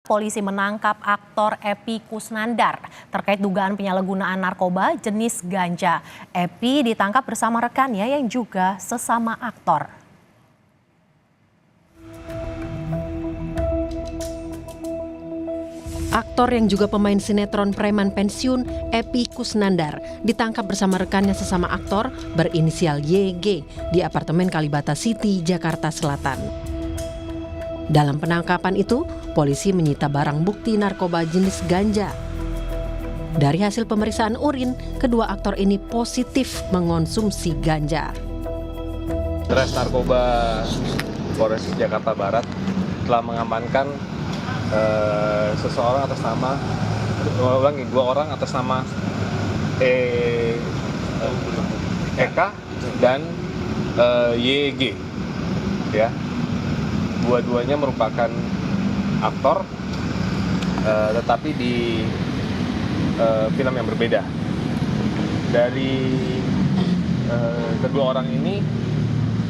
Polisi menangkap aktor Epy Kusnandar terkait dugaan penyalahgunaan narkoba jenis ganja. Epy ditangkap bersama rekannya yang juga sesama aktor. Aktor yang juga pemain sinetron preman pensiun, Epy Kusnandar, ditangkap bersama rekannya sesama aktor berinisial YG di apartemen Kalibata City, Jakarta Selatan. Dalam penangkapan itu, polisi menyita barang bukti narkoba jenis ganja. Dari hasil pemeriksaan urin, kedua aktor ini positif mengonsumsi ganja. Res Narkoba Polres Jakarta Barat telah mengamankan dua orang atas nama Eka dan YG, ya. Dua-duanya merupakan aktor, tetapi di film yang berbeda. Dari kedua orang ini,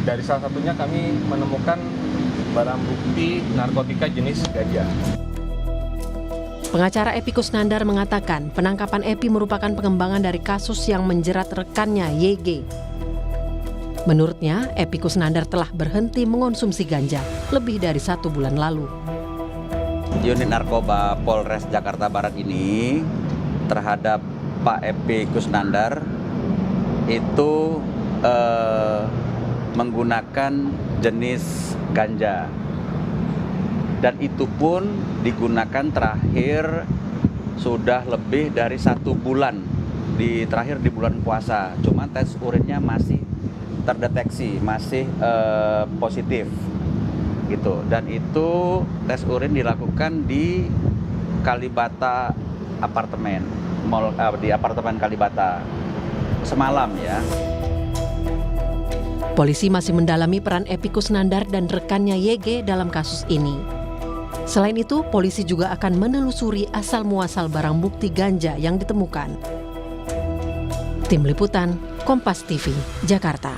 dari salah satunya kami menemukan barang bukti narkotika jenis ganja. Pengacara Epy Kusnandar mengatakan penangkapan Epy merupakan pengembangan dari kasus yang menjerat rekannya YG. Menurutnya, Epy Kusnandar telah berhenti mengonsumsi ganja lebih dari 1 bulan lalu. Unit Narkoba Polres Jakarta Barat ini terhadap Pak Epy Kusnandar itu menggunakan jenis ganja. Dan itu pun digunakan terakhir sudah lebih dari 1 bulan, terakhir di bulan puasa. Cuma tes urinnya masih terdeteksi, masih positif gitu. Dan itu tes urin dilakukan di Kalibata apartemen, di apartemen Kalibata semalam, ya. Polisi masih mendalami peran Epy Kusnandar dan rekannya YG dalam kasus ini. Selain itu, polisi juga akan menelusuri asal-muasal barang bukti ganja yang ditemukan. Tim Liputan, Kompas TV, Jakarta.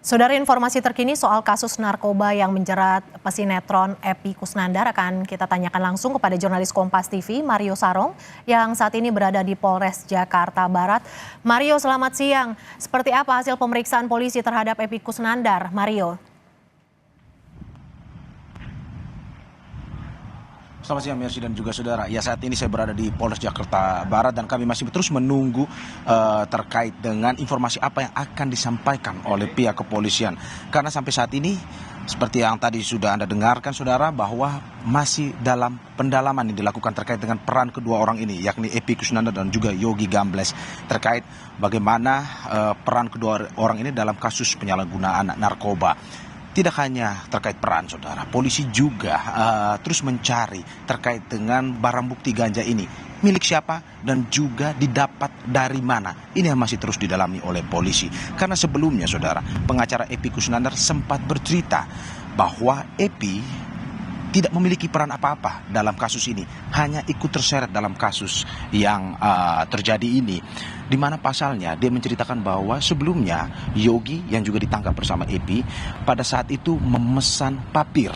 Saudara, informasi terkini soal kasus narkoba yang menjerat pesinetron Epy Kusnandar akan kita tanyakan langsung kepada jurnalis Kompas TV, Mario Sarong, yang saat ini berada di Polres Jakarta Barat. Mario, selamat siang. Seperti apa hasil pemeriksaan polisi terhadap Epy Kusnandar, Mario? Selamat siang, Mercy dan juga saudara. Ya, saat ini saya berada di Polres Jakarta Barat dan kami masih terus menunggu terkait dengan informasi apa yang akan disampaikan oleh pihak kepolisian. Karena sampai saat ini, seperti yang tadi sudah Anda dengarkan, saudara, bahwa masih dalam pendalaman yang dilakukan terkait dengan peran kedua orang ini, yakni Epy Kusnandar dan juga Yogi Gambles, terkait bagaimana peran kedua orang ini dalam kasus penyalahgunaan narkoba. Tidak hanya terkait peran, saudara, polisi juga terus mencari terkait dengan barang bukti ganja ini, milik siapa dan juga didapat dari mana. Ini yang masih terus didalami oleh polisi. Karena sebelumnya, saudara, pengacara Epy Kusnandar sempat bercerita bahwa Epy tidak memiliki peran apa-apa dalam kasus ini, hanya ikut terseret dalam kasus yang terjadi ini. Di mana pasalnya dia menceritakan bahwa sebelumnya Yogi yang juga ditangkap bersama Epy pada saat itu memesan papir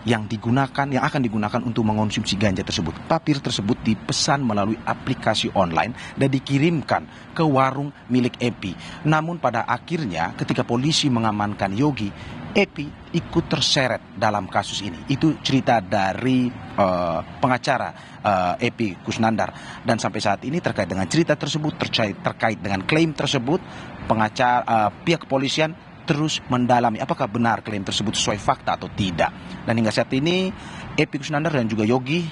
yang akan digunakan untuk mengonsumsi ganja tersebut. Papir tersebut dipesan melalui aplikasi online dan dikirimkan ke warung milik Epy. Namun pada akhirnya ketika polisi mengamankan Yogi, Epy ikut terseret dalam kasus ini. Itu cerita dari pengacara Epy Kusnandar. Dan sampai saat ini terkait dengan cerita tersebut, terkait dengan klaim tersebut, pihak kepolisian terus mendalami apakah benar klaim tersebut sesuai fakta atau tidak. Dan hingga saat ini Epy Kusnandar dan juga Yogi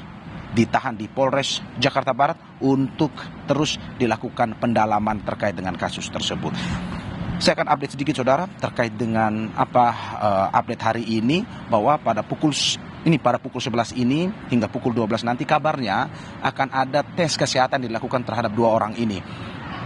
ditahan di Polres Jakarta Barat untuk terus dilakukan pendalaman terkait dengan kasus tersebut. Saya akan update sedikit, saudara, terkait dengan update hari ini, bahwa pada pukul 11 ini hingga pukul 12 nanti kabarnya akan ada tes kesehatan dilakukan terhadap 2 orang ini.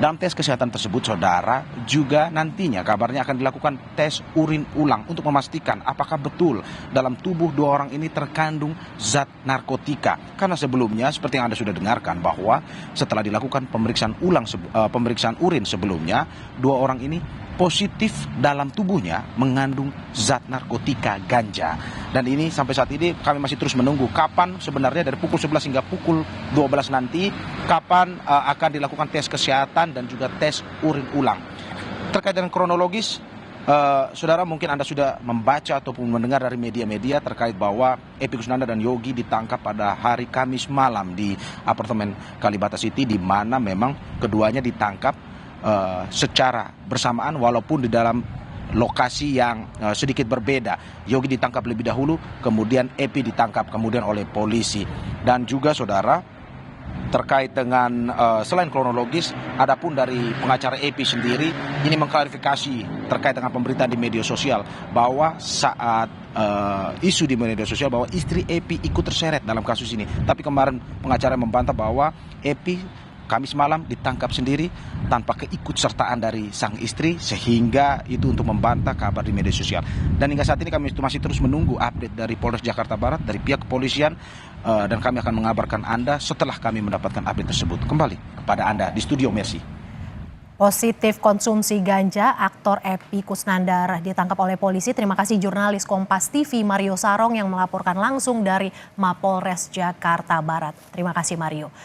Dalam tes kesehatan tersebut, saudara, juga nantinya kabarnya akan dilakukan tes urin ulang untuk memastikan apakah betul dalam tubuh 2 orang ini terkandung zat narkotika. Karena sebelumnya, seperti yang Anda sudah dengarkan, bahwa setelah dilakukan pemeriksaan urin sebelumnya, 2 orang ini positif dalam tubuhnya mengandung zat narkotika ganja. Dan ini sampai saat ini kami masih terus menunggu kapan sebenarnya dari pukul 11 hingga pukul 12 nanti kapan akan dilakukan tes kesehatan dan juga tes urin ulang. Terkait dengan kronologis, saudara mungkin Anda sudah membaca ataupun mendengar dari media-media terkait bahwa Epi Kusnandar dan Yogi ditangkap pada hari Kamis malam di apartemen Kalibata City, di mana memang keduanya ditangkap secara bersamaan walaupun di dalam lokasi yang sedikit berbeda. Yogi ditangkap lebih dahulu, kemudian Epi ditangkap kemudian oleh polisi. Dan juga saudara, terkait dengan selain kronologis, adapun dari pengacara Epi sendiri ini mengklarifikasi terkait dengan pemberitaan di media sosial bahwa saat isu di media sosial bahwa istri Epi ikut terseret dalam kasus ini. Tapi kemarin pengacara membantah bahwa Epi Kamis malam ditangkap sendiri tanpa keikutsertaan dari sang istri, sehingga itu untuk membantah kabar di media sosial. Dan hingga saat ini kami masih terus menunggu update dari Polres Jakarta Barat, dari pihak kepolisian, dan kami akan mengabarkan Anda setelah kami mendapatkan update tersebut. Kembali kepada Anda di studio, Mercy. Positif konsumsi ganja, aktor Epi Kusnandar ditangkap oleh polisi. Terima kasih jurnalis Kompas TV Mario Sarong yang melaporkan langsung dari Mapolres Jakarta Barat. Terima kasih Mario.